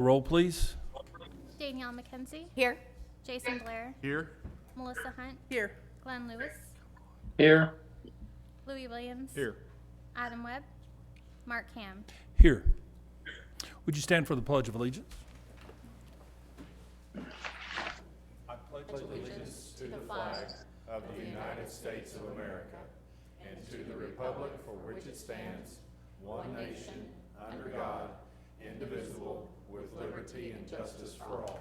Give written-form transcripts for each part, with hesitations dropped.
Roll, please. Danielle McKenzie. Here. Jason Blair. Here. Melissa Hunt. Here. Glenn Lewis. Here. Louis Williams. Here. Adam Webb. Mark Ham. Here. Would you stand for the Pledge of Allegiance? To the flag of the United States of America and to the republic for which it stands, one nation, under God, indivisible, with liberty and justice for all.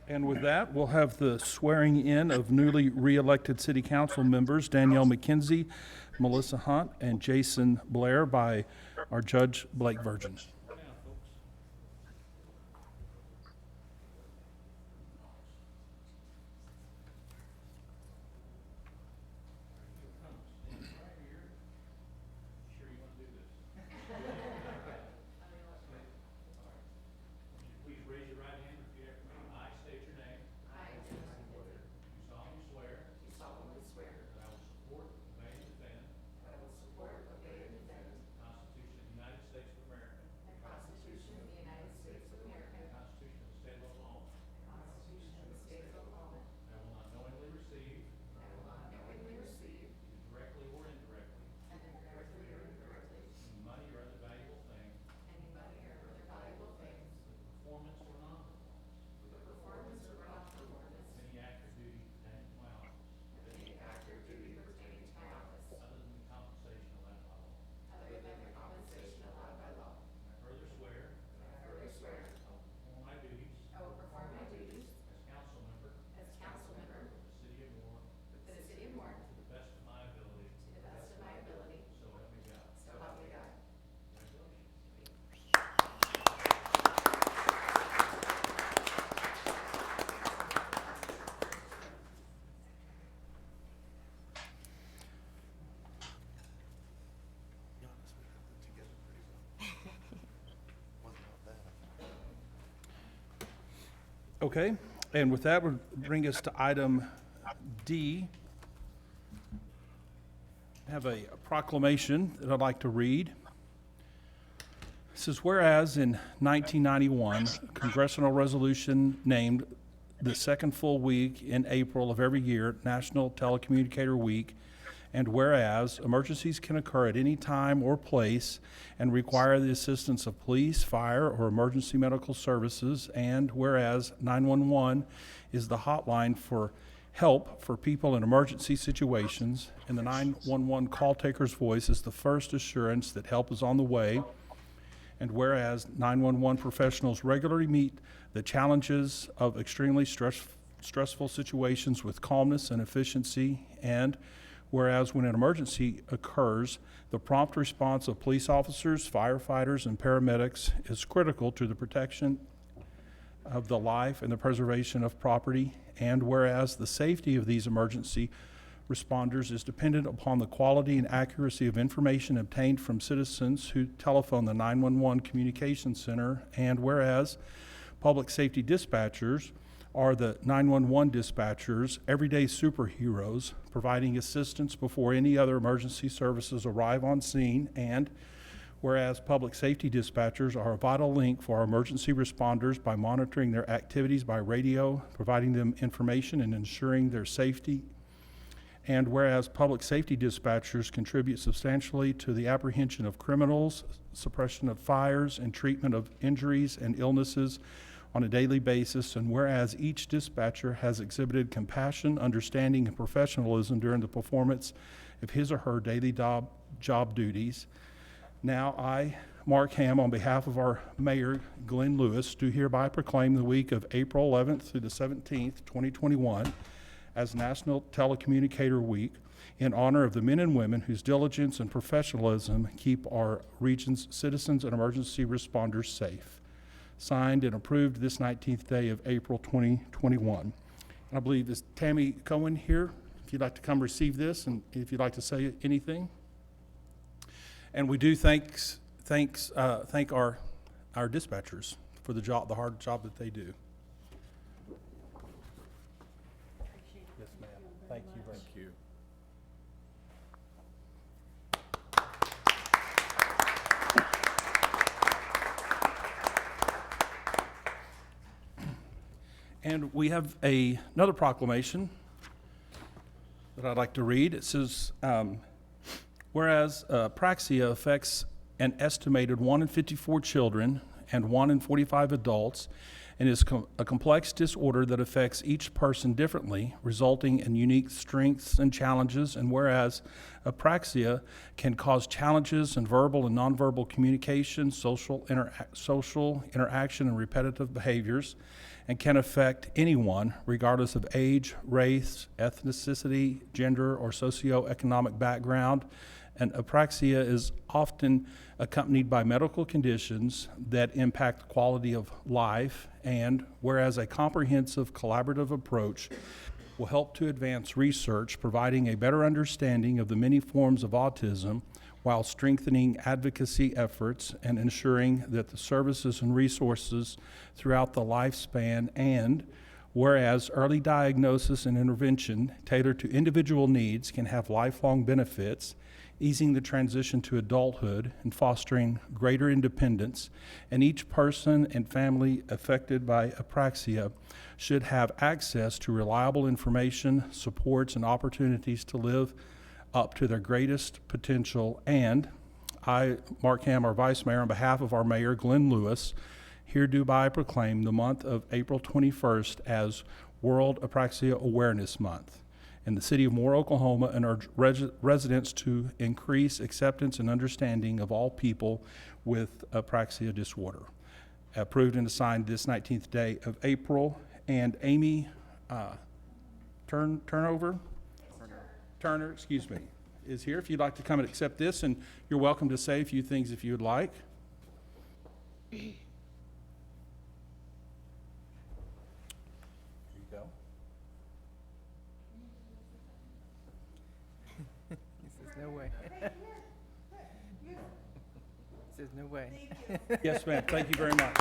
And with that, we'll have the swearing in of newly re-elected city council members, Danielle McKenzie, Melissa Hunt, and Jason Blair by our Judge Blake Virgin. Please raise your right hand and repeat after me. I state your name. I, Jason Blair. Do solemnly swear. Do solemnly swear. That I will support, obey, and defend. That I will support, obey, and defend. The Constitution of the United States of America. The Constitution of the United States of America. The Constitution of the State of Oklahoma. The Constitution of the State of Oklahoma. I will not knowingly receive. I will not knowingly receive. Either directly or indirectly. Either directly or indirectly. Any money or other valuable thing. Any money or other valuable thing. Performance or non-performance. With the performance or non-performance. Of any act or duty pertaining to my office. Of any act or duty pertaining to my office. Other than the compensation allowed by law. Other than the compensation allowed by law. I further swear. I further swear. I will perform my duties. I will perform my duties. As council member. As council member. For the city of Warren. For the city of Warren. To the best of my ability. To the best of my ability. So help me God. So help me God. Congratulations. Okay, and with that would bring us to item D. I have a proclamation that I'd like to read. It says, whereas in 1991, a congressional resolution named the second full week in April of every year National Telecommunicator Week, and whereas emergencies can occur at any time or place and require the assistance of police, fire, or emergency medical services, and whereas 911 is the hotline for help for people in emergency situations, and the 911 call taker's voice is the first assurance that help is on the way, and whereas 911 professionals regularly meet the challenges of extremely stressful situations with calmness and efficiency, and whereas when an emergency occurs, the prompt response of police officers, firefighters, and paramedics is critical to the protection of the life and the preservation of property, and whereas the safety of these emergency responders is dependent upon the quality and accuracy of information obtained from citizens who telephone the 911 communication center, and whereas public safety dispatchers are the 911 dispatchers, everyday superheroes, providing assistance before any other emergency services arrive on scene, and whereas public safety dispatchers are a vital link for our emergency responders by monitoring their activities by radio, providing them information and ensuring their safety, and whereas public safety dispatchers contribute substantially to the apprehension of criminals, suppression of fires, and treatment of injuries and illnesses on a daily basis, and whereas each dispatcher has exhibited compassion, understanding, and professionalism during the performance of his or her daily job duties. Now I, Mark Ham, on behalf of our mayor, Glenn Lewis, do hereby proclaim the week of April 11th through the 17th, 2021, as National Telecommunicator Week in honor of the men and women whose diligence and professionalism keep our region's citizens and emergency responders safe. Signed and approved this 19th day of April 2021. And I believe is Tammy Cohen here, if you'd like to come receive this and if you'd like to say anything. And we do thank our dispatchers for the hard job that they do. Yes, ma'am. Thank you. Thank you. And we have another proclamation that I'd like to read. It says, whereas apraxia affects an estimated 1 in 54 children and 1 in 45 adults, and is a complex disorder that affects each person differently, resulting in unique strengths and challenges. And whereas apraxia can cause challenges in verbal and nonverbal communication, social interaction, and repetitive behaviors, and can affect anyone regardless of age, race, ethnicity, gender, or socioeconomic background. And apraxia is often accompanied by medical conditions that impact the quality of life. And whereas a comprehensive collaborative approach will help to advance research, providing a better understanding of the many forms of autism while strengthening advocacy efforts and ensuring that the services and resources throughout the lifespan. And whereas early diagnosis and intervention tailored to individual needs can have lifelong benefits, easing the transition to adulthood and fostering greater independence, and each person and family affected by apraxia should have access to reliable information, supports, and opportunities to live up to their greatest potential. And I, Mark Ham, our Vice Mayor, on behalf of our Mayor, Glenn Lewis, hereby proclaim the month of April 21st as World Apraxia Awareness Month in the city of Moore, Oklahoma, and urge residents to increase acceptance and understanding of all people with apraxia disorder. Approved and assigned this 19th day of April. And Amy Turner, excuse me, is here. If you'd like to come and accept this, and you're welcome to say a few things if you would like. Here you go. He says, no way. He says, no way. Yes, ma'am. Thank you very much.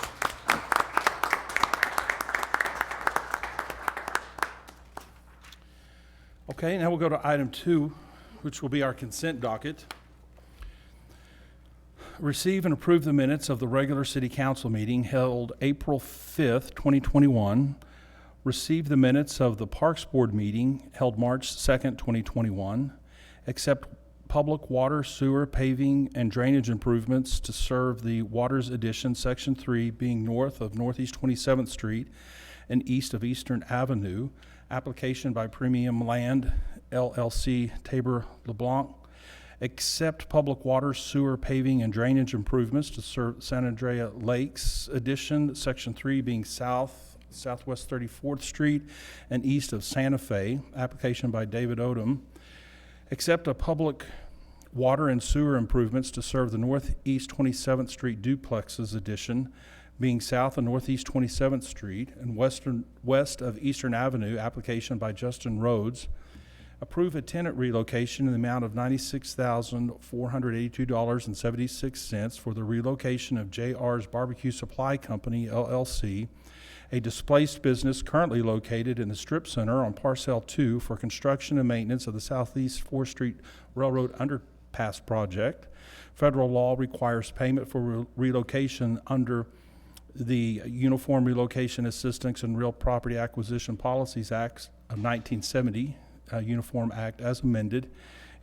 Okay, now we'll go to item 2, which will be our consent docket. Receive and approve the minutes of the regular city council meeting held April 5th, 2021. Receive the minutes of the Parks Board meeting held March 2nd, 2021. Accept public water, sewer, paving, and drainage improvements to serve the Waters Addition, Section 3, being north of Northeast 27th Street and east of Eastern Avenue. Application by Premium Land, LLC, Tabor LeBlanc. Accept public water, sewer, paving, and drainage improvements to serve San Andrea Lakes Addition, Section 3, being southwest 34th Street and east of Santa Fe. Application by David Odom. Accept a public water and sewer improvements to serve the Northeast 27th Street duplexes addition, being south of Northeast 27th Street and west of Eastern Avenue. Application by Justin Rhodes. Approve a tenant relocation in the amount of $96,482.76 for the relocation of JR's Barbecue Supply Company, LLC, a displaced business currently located in the Strip Center on Parcel 2 for construction and maintenance of the Southeast 4th Street Railroad Underpass project. Federal law requires payment for relocation under the Uniform Relocation Assistance and Real Property Acquisition Policies Act of 1970, Uniform Act as amended.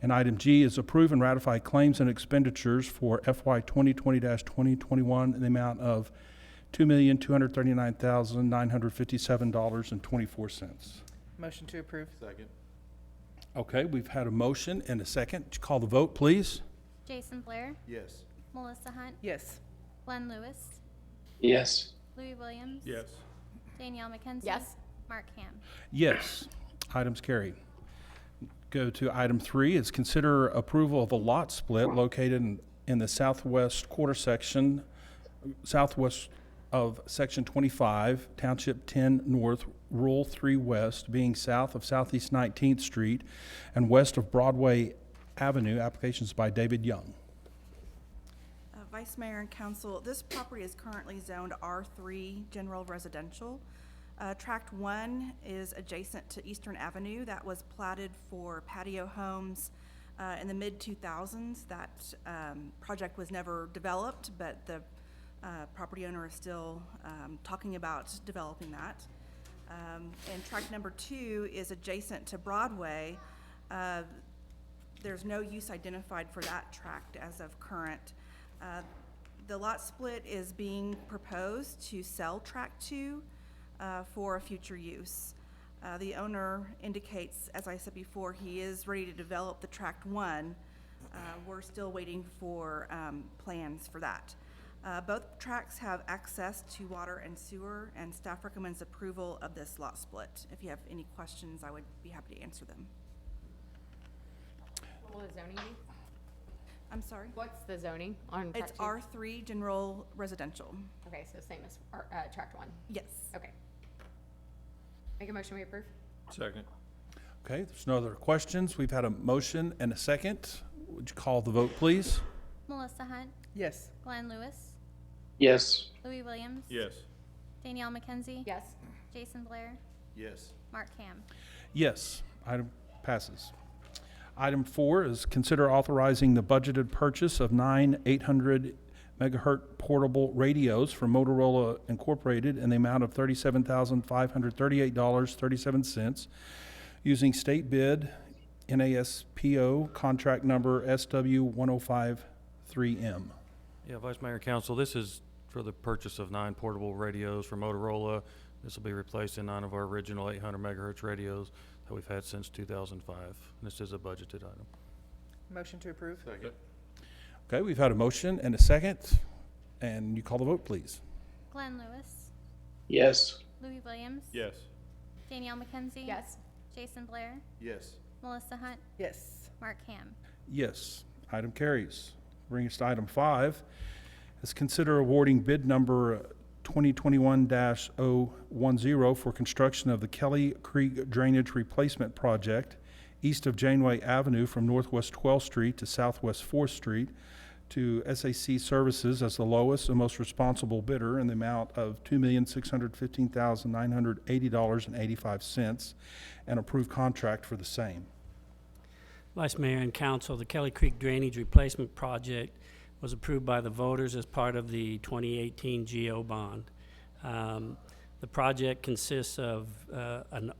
And item G is approve and ratify claims and expenditures for FY 2020-2021 in the amount of $2,239,957.24. Motion to approve. Second. Okay, we've had a motion and a second. Would you call the vote, please? Jason Blair, Yes. Melissa Hunt, Yes. Glenn Lewis, Yes. Louis Williams. Yes. Danielle McKenzie. Yes. Mark Ham. Yes. Items carried. Go to item 3. Is consider approval of a lot split located in the southwest quarter section, southwest of Section 25, Township 10 North, Rural 3 West, being south of Southeast 19th Street and west of Broadway Avenue. Applications by David Young. Vice Mayor and Council, this property is currently zoned R3 General Residential. Tract 1 is adjacent to Eastern Avenue. That was platted for patio homes in the mid-2000s. That project was never developed, but the property owner is still talking about developing that. And tract number 2 is adjacent to Broadway. There's no use identified for that tract as of current. The lot split is being proposed to sell tract 2 for a future use. The owner indicates, as I said before, he is ready to develop the tract 1. We're still waiting for plans for that. Both tracts have access to water and sewer, and staff recommends approval of this lot split. If you have any questions, I would be happy to answer them. What will the zoning be? I'm sorry? What's the zoning on It's tract two? R3 General Residential. Okay, so same as tract 1. Yes. Okay. Make a motion, we approve? Second. Okay, there's no other questions. We've had a motion and a second. Would you call the vote, please? Melissa Hunt, Yes. Glenn Lewis, yes, Louis Williams. Yes. Danielle McKenzie. Yes. Jason Blair, Yes. Mark Ham. Yes, item passes. Item 4 is consider authorizing the budgeted purchase of 9 800 megahertz portable radios from Motorola Incorporated in the amount of $37,538.37 using state bid NASPO contract number SW1053M. Yeah, Vice Mayor and Council, this is for the purchase of 9 portable radios from Motorola. This will be replacing 9 of our original 800 megahertz radios that we've had since 2005. This is a budgeted item. Motion to approve? Second. Okay, we've had a motion and a second, and you call the vote, please. Glenn Lewis, yes, Louis Williams. Yes. Danielle McKenzie. Yes. Jason Blair, Yes. Melissa Hunt, Yes. Mark Ham. Yes, item carries. Bring us to item 5, is consider awarding bid number 2021-010 for construction of the Kelly Creek Drainage Replacement Project east of Janeway Avenue from Northwest 12th Street to Southwest 4th Street to SAC Services as the lowest and most responsible bidder in the amount of $2,615,980.85 and approve contract for the same. Vice Mayor and Council, the Kelly Creek Drainage Replacement Project was approved by the voters as part of the 2018 GO bond. The project consists of a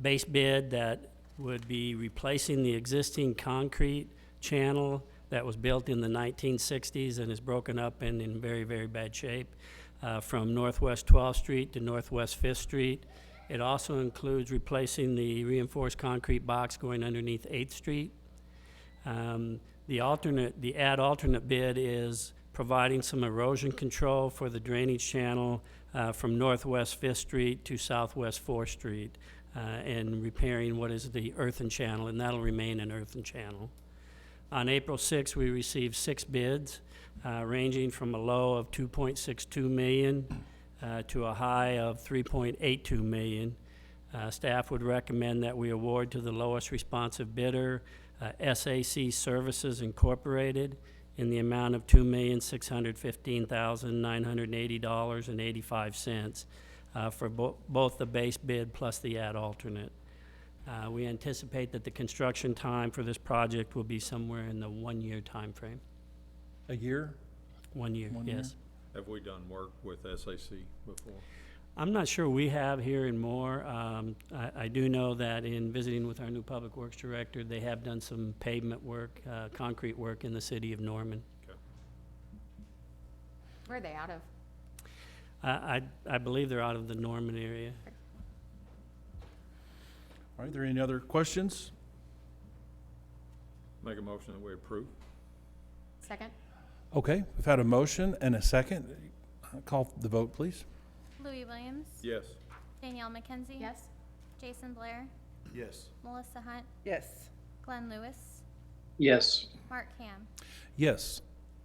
base bid that would be replacing the existing concrete channel that was built in the 1960s and is broken up and in very, very bad shape from Northwest 12th Street to Northwest 5th Street. It also includes replacing the reinforced concrete box going underneath 8th Street. The alternate bid is providing some erosion control for the drainage channel from Northwest 5th Street to Southwest 4th Street and repairing what is the earthen channel, and that'll remain an earthen channel. On April 6th, we received 6 bids ranging from a low of $2.62 million to a high of $3.82 million. Staff would recommend that we award to the lowest responsive bidder, SAC Services Incorporated, in the amount of $2,615,980.85 for both the base bid plus the ad alternate. We anticipate that the construction time for this project will be somewhere in the 1-year time frame. A year? 1 year, 1 year? yes. Have we done work with SAC before? I'm not sure we have here in Moore. I do know that in visiting with our new Public Works Director, they have done some pavement work, concrete work in the city of Norman. Where are they out of? I believe they're out of the Norman area. All right, are there any other questions? Make a motion that we approve. Second? Okay, we've had a motion and a second. Call the vote, please. Louis Williams. Yes. Danielle McKenzie. Yes. Jason Blair, Yes. Melissa Hunt, Yes. Glenn Lewis, yes, Mark Ham. Yes,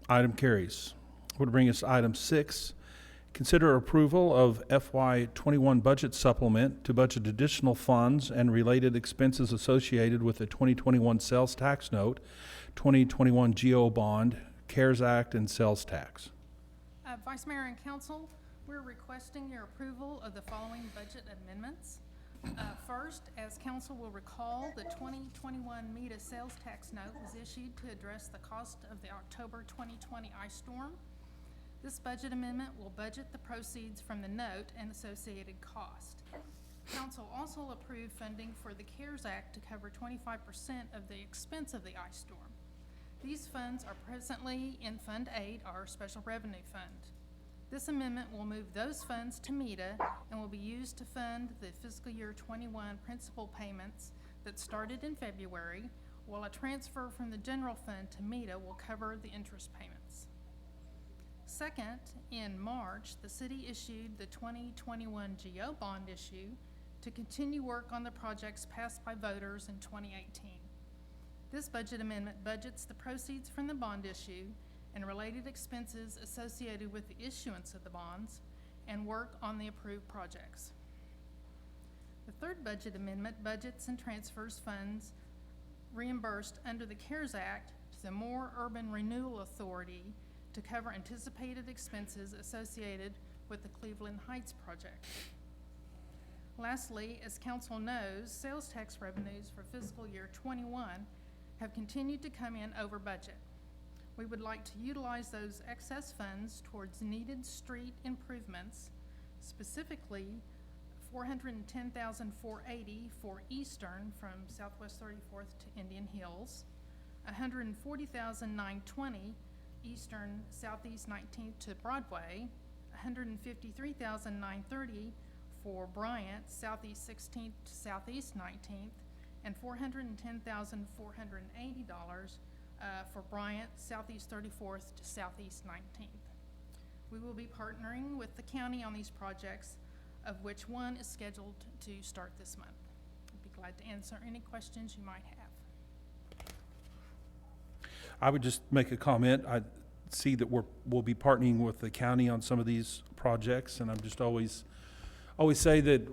item carries. Would bring us to item 6. Consider approval of FY21 budget supplement to budget additional funds and related expenses associated with the 2021 sales tax note, 2021 GO bond, CARES Act, and sales tax. Vice Mayor and Council, we're requesting your approval of the following budget amendments. First, as Council will recall, the 2021 META sales tax note was issued to address the cost of the October 2020 ice storm. This budget amendment will budget the proceeds from the note and associated cost. Council also approved funding for the CARES Act to cover 25% of the expense of the ice storm. These funds are presently in Fund 8, our Special Revenue Fund. This amendment will move those funds to META and will be used to fund the fiscal year 21 principal payments that started in February, while a transfer from the general fund to META will cover the interest payments. Second, in March, the city issued the 2021 GO bond issue to continue work on the projects passed by voters in 2018. This budget amendment budgets the proceeds from the bond issue and related expenses associated with the issuance of the bonds and work on the approved projects. The third budget amendment budgets and transfers funds reimbursed under the CARES Act to the Moore Urban Renewal Authority to cover anticipated expenses associated with the Cleveland Heights project. Lastly, as council knows, sales tax revenues for fiscal year 21 have continued to come in over budget. We would like to utilize those excess funds towards needed street improvements, specifically $410,480 for Eastern from Southwest 34th to Indian Hills, $140,920 Eastern Southeast 19th to Broadway, $153,930 for Bryant Southeast 16th to Southeast 19th, and $410,480 for Bryant Southeast 34th to Southeast 19th. We will be partnering with the county on these projects, of which one is scheduled to start this month. I'd be glad to answer any questions you might have. I would just make a comment. I see that we'll be partnering with the county on some of these projects, and I'm just always say that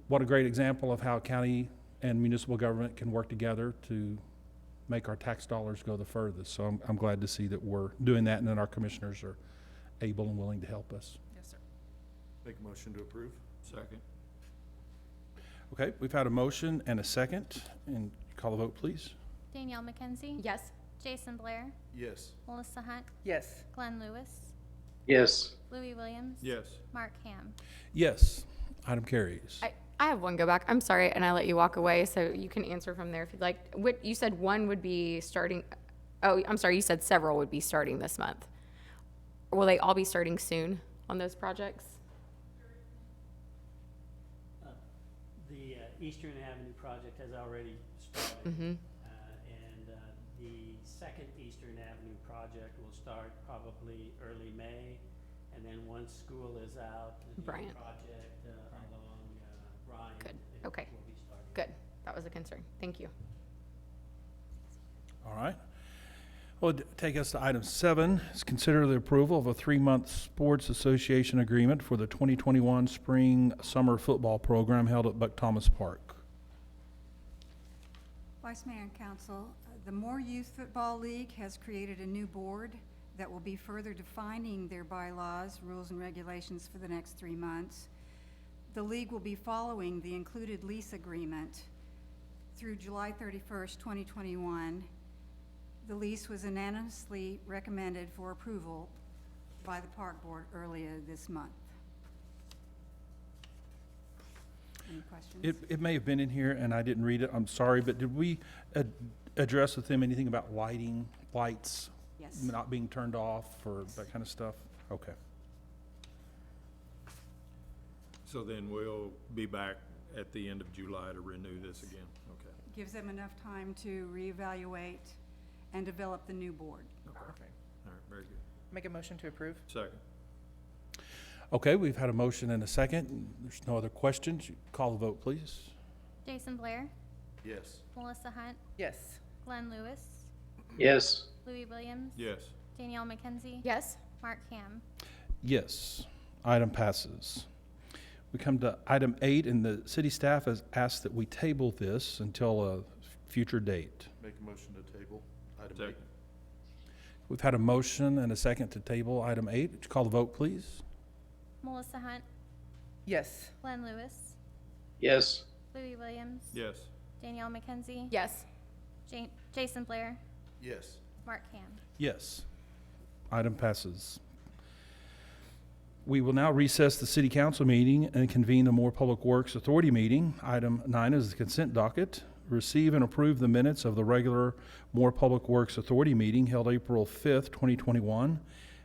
what a great example of how county and municipal government can work together to make our tax dollars go the furthest. So I'm glad to see that we're doing that, and that our commissioners are able and willing to help us. Yes, sir. Make a motion to approve. Second. Okay, we've had a motion and a second, and call the vote, please. Danielle McKenzie? Yes. Jason Blair? Yes. Melissa Hunt? Yes. Glenn Lewis? Yes. Louis Williams? Yes. Mark Ham? Yes, item carries. I have one go back. I'm sorry, and I let you walk away, so you can answer from there if you'd like. What, you said one would be starting, oh, I'm sorry, you said several would be starting this month. Will they all be starting soon on those projects? The Eastern Avenue project has already started. Mm-hmm. And the second Eastern Avenue project will start probably early May. And then once school is out, the Bryant. project along Bryant. Good. it Okay. Will be starting. Good. That was a concern. Thank you. All right. Well, take us to item 7. Is consider the approval of a 3-month sports association agreement for the 2021 spring-summer football program held at Buck Thomas Park. Vice Mayor and Council, the Moore Youth Football League has created a new board that will be further defining their bylaws, rules, and regulations for the next 3 months. The league will be following the included lease agreement through July 31st, 2021. The lease was unanimously recommended for approval by the Park Board earlier this month. Any questions? It may have been in here and I didn't read it. I'm sorry, but did we address with them anything about lights Yes. not being turned off or that kind of stuff? Okay. So then we'll be back at the end of July to renew this again? Okay. Gives them enough time to reevaluate and develop the new board. Okay. Okay. All right, very good. Make a motion to approve? Second. Okay, we've had a motion and a second. There's no other questions. Call the vote, please. Jason Blair? Yes. Melissa Hunt? Yes. Glenn Lewis? Yes. Louis Williams? Yes. Danielle McKenzie? Yes. Mark Ham? Yes, item passes. We come to item 8, and the city staff has asked that we table this until a future date. Make a motion to table item 8. We've had a motion and a second to table item 8. Would you call the vote, please? Melissa Hunt? Yes. Glenn Lewis? Yes. Louis Williams? Yes. Danielle McKenzie? Yes. Jason Blair? Yes. Mark Ham? Yes. Item passes. We will now recess the city council meeting and convene the Moore Public Works Authority meeting. Item 9 is the consent docket. Receive and approve the minutes of the regular Moore Public Works Authority meeting held April 5th, 2021.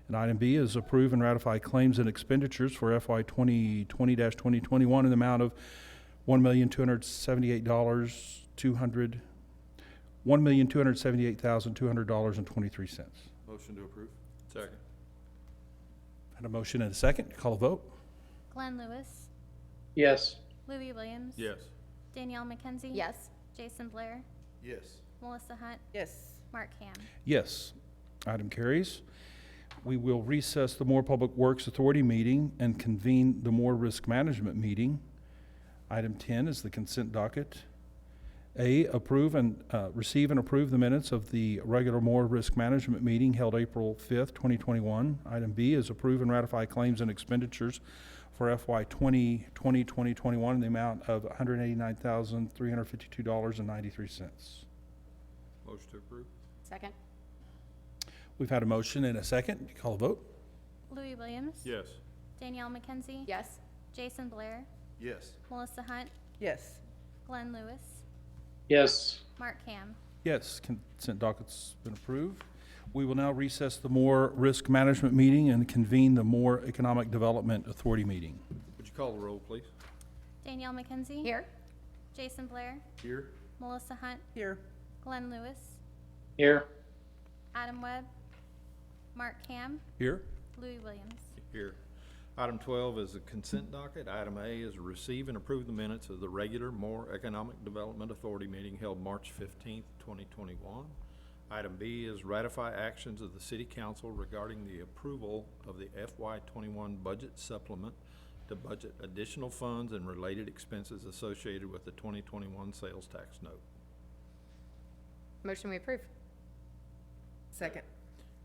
And item B is approve and ratify claims and expenditures for FY 2020-2021 in the amount of $1,278,200.23. Motion to approve. Second. Had a motion and a second. Call a vote. Glenn Lewis, Yes. Louis Williams. Yes. Danielle McKenzie. Yes. Jason Blair, Yes. Melissa Hunt, Yes. Mark Ham. Yes. Item carries. We will recess the Moore Public Works Authority meeting and convene the Moore Risk Management meeting. Item 10 is the consent docket. A, approve and receive and approve the minutes of the regular Moore Risk Management meeting held April 5th, 2021. Item B is approve and ratify claims and expenditures for FY 2020-2021 in the amount of $189,352.93. Motion to approve. Second? We've had a motion and a second. Call a vote. Louis Williams. Yes. Danielle McKenzie. Yes. Jason Blair, Yes. Melissa Hunt, Yes. Glenn Lewis, Yes. Mark Ham. Yes, consent docket's been approved. We will now recess the Moore Risk Management meeting and convene the Moore Economic Development Authority meeting. Would you call the roll, please? Danielle McKenzie. Here? Jason Blair, Here. Melissa Hunt, Here. Glenn Lewis, Here. Adam Webb, Mark Ham, Here? Louis Williams. Here. Item 12 is the consent docket. Item A is receive and approve the minutes of the regular Moore Economic Development Authority meeting held March 15th, 2021. Item B is ratify actions of the City Council regarding the approval of the FY 21 budget supplement to budget additional funds and related expenses associated with the 2021 sales tax note. Motion we approve. Second.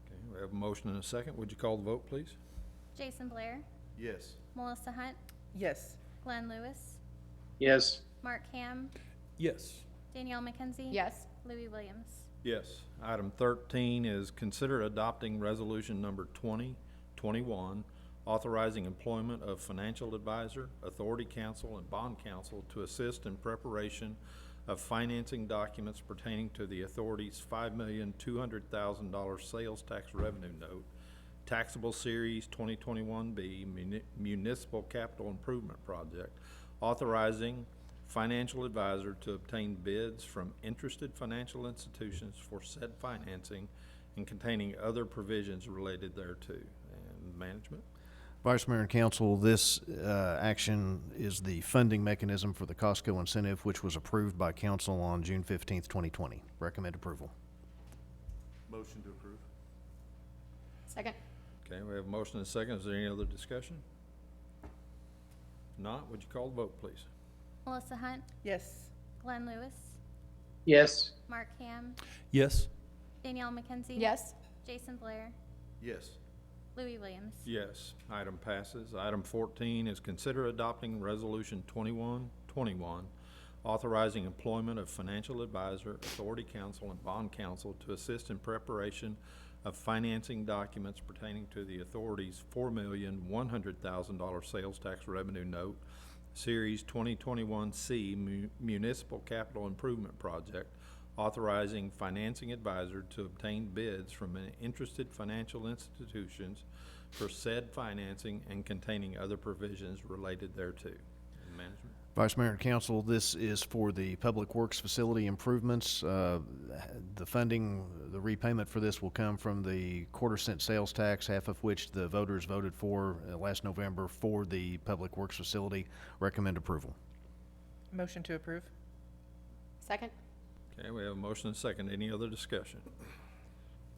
Okay, we have a motion and a second. Would you call the vote, please? Jason Blair, Yes. Melissa Hunt, Yes. Glenn Lewis, Yes. Mark Ham, Yes. Danielle McKenzie. Yes. Louis Williams. Yes. Item 13 is consider adopting resolution number 2021, authorizing employment of financial advisor, authority counsel, and bond counsel to assist in preparation of financing documents pertaining to the authority's $5,200,000 sales tax revenue note, taxable series 2021B municipal capital improvement project, authorizing financial advisor to obtain bids from interested financial institutions for said financing and containing other provisions related thereto. And management? Vice Mayor and Council, this action is the funding mechanism for the Costco incentive, which was approved by Council on June 15th, 2020. Recommend approval. Motion to approve. Second? Okay, we have a motion and a second. Is there any other discussion? Not, would you call the vote, please? Melissa Hunt, Yes. Glenn Lewis, Yes. Mark Ham, Yes. Danielle McKenzie. Yes. Jason Blair, Yes. Louis Williams. Yes, item passes. Item 14 is consider adopting Resolution 2121, authorizing employment of financial advisor, authority counsel, and bond counsel to assist in preparation of financing documents pertaining to the authority's $4,100,000 sales tax revenue note, Series 2021C Municipal Capital Improvement Project, authorizing financing advisor to obtain bids from interested financial institutions for said financing and containing other provisions related thereto. Management? Vice Mayor and Council, this is for the Public Works facility improvements. The funding, the repayment for this will come from the quarter-cent sales tax, half of which the voters voted for last November for the Public Works facility. Recommend approval. Motion to approve. Second? Okay, we have a motion and a second. Any other discussion?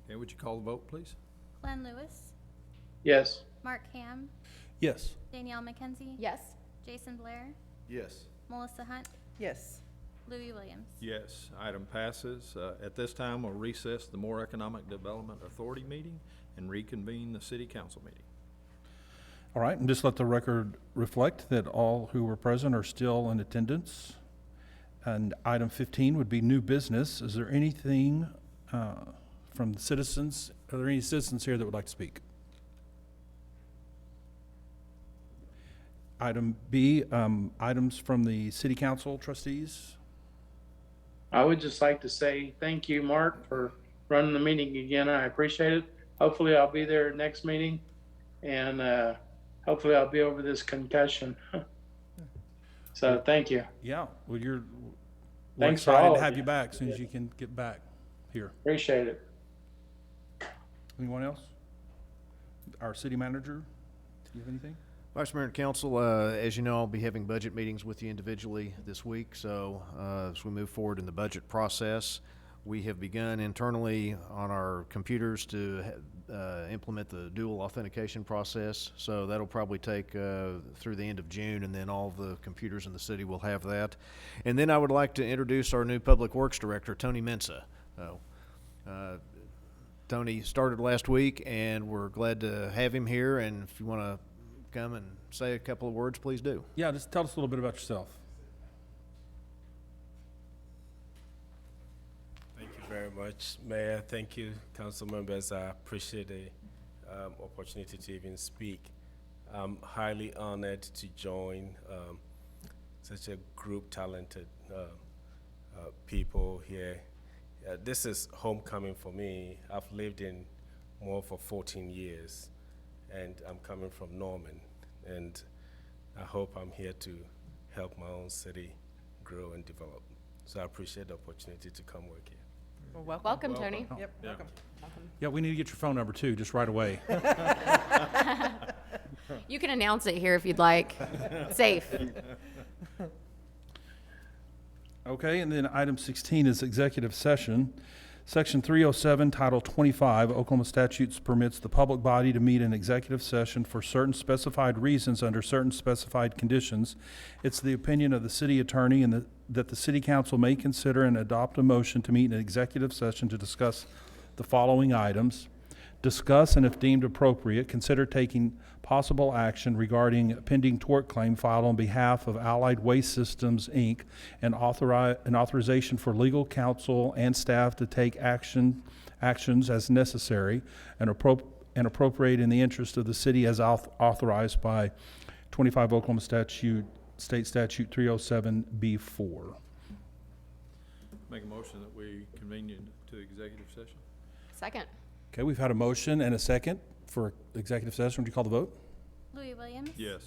Okay, would you call the vote, please? Glenn Lewis, Yes. Mark Ham, Yes. Danielle McKenzie. Yes. Jason Blair, Yes. Melissa Hunt, Yes. Louis Williams. Yes, item passes. At this time, we'll recess the Moore Economic Development Authority meeting and reconvene the City Council meeting. All right, and just let the record reflect that all who were present are still in attendance. And item 15 would be new business. Is there anything from the citizens? Are there any citizens here that would like to speak? Item B, items from the city council trustees. I would just like to say thank you, Mark, for running the meeting again. I appreciate it. Hopefully I'll be there next meeting, and hopefully I'll be over this concussion. So thank you. Yeah, well, we're Thanks for excited all to of have you. you back as soon as you can get back here. Appreciate it. Anyone else? Our city manager, do you have anything? Vice Mayor and Council, as you know, I'll be having budget meetings with you individually this week. So as we move forward in the budget process, we have begun internally on our computers to implement the dual authentication process. So that'll probably take through the end of June, and then all the computers in the city will have that. And then I would like to introduce our new Public Works Director, Tony Mensa. Tony started last week, and we're glad to have him here. And if you want to come and say a couple of words, please do. Yeah, just tell us a little bit about yourself. Thank you very much, Mayor. Thank you, council members. I appreciate the opportunity to even speak. I'm highly honored to join such a group talented people here. This is homecoming for me. I've lived in Moore for 14 years, and I'm coming from Norman, and I hope I'm here to help my own city grow and develop. So I appreciate the opportunity to come work here. Well, Welcome, Tony. Yep, welcome. Yeah, we need to get your phone number too, just right away. You can announce it here if you'd like. Safe. Okay, and then item 16 is executive session. Section 307, Title 25, Oklahoma statutes permits the public body to meet in executive session for certain specified reasons under certain specified conditions. It's the opinion of the city attorney and that the city council may consider and adopt a motion to meet in executive session to discuss the following items. Discuss and if deemed appropriate, consider taking possible action regarding a pending tort claim filed on behalf of Allied Waste Systems, Inc., and an authorization for legal counsel and staff to take actions as necessary and appropriate in the interest of the city as authorized by 25 Oklahoma State Statute 307B4. Make a motion that we convene into executive session. Second. Okay, we've had a motion and a second for executive session. Would you call the vote? Louis Williams? Yes.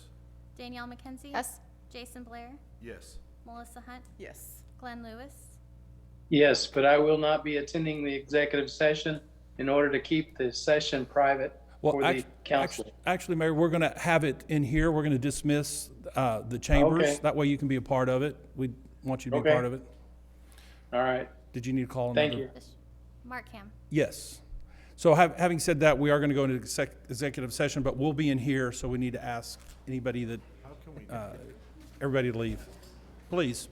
Danielle McKenzie? Yes. Jason Blair? Yes. Melissa Hunt? Yes. Glenn Lewis? Yes, but I will not be attending the executive session in order to keep the session private for the council. Actually, Mayor, we're going to have it in here. We're going to dismiss the chambers. Okay. That way you can be a part of it. We want you to be a Okay. part of it. All right. Did you need to call another? Thank you. Mark Ham? Yes. So having said that, we are going to go into executive session, but we'll be in here, so we need to ask anybody that, everybody to leave. Please.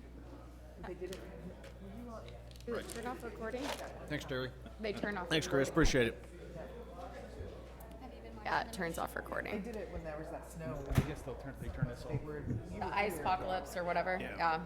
Turn off recording? Thanks, Terry. They turn off. Thanks, Chris. Appreciate it. Yeah, it turns off recording. They did it when there was that snow. I guess they turn this off. The ice apocalypse or whatever. Yeah.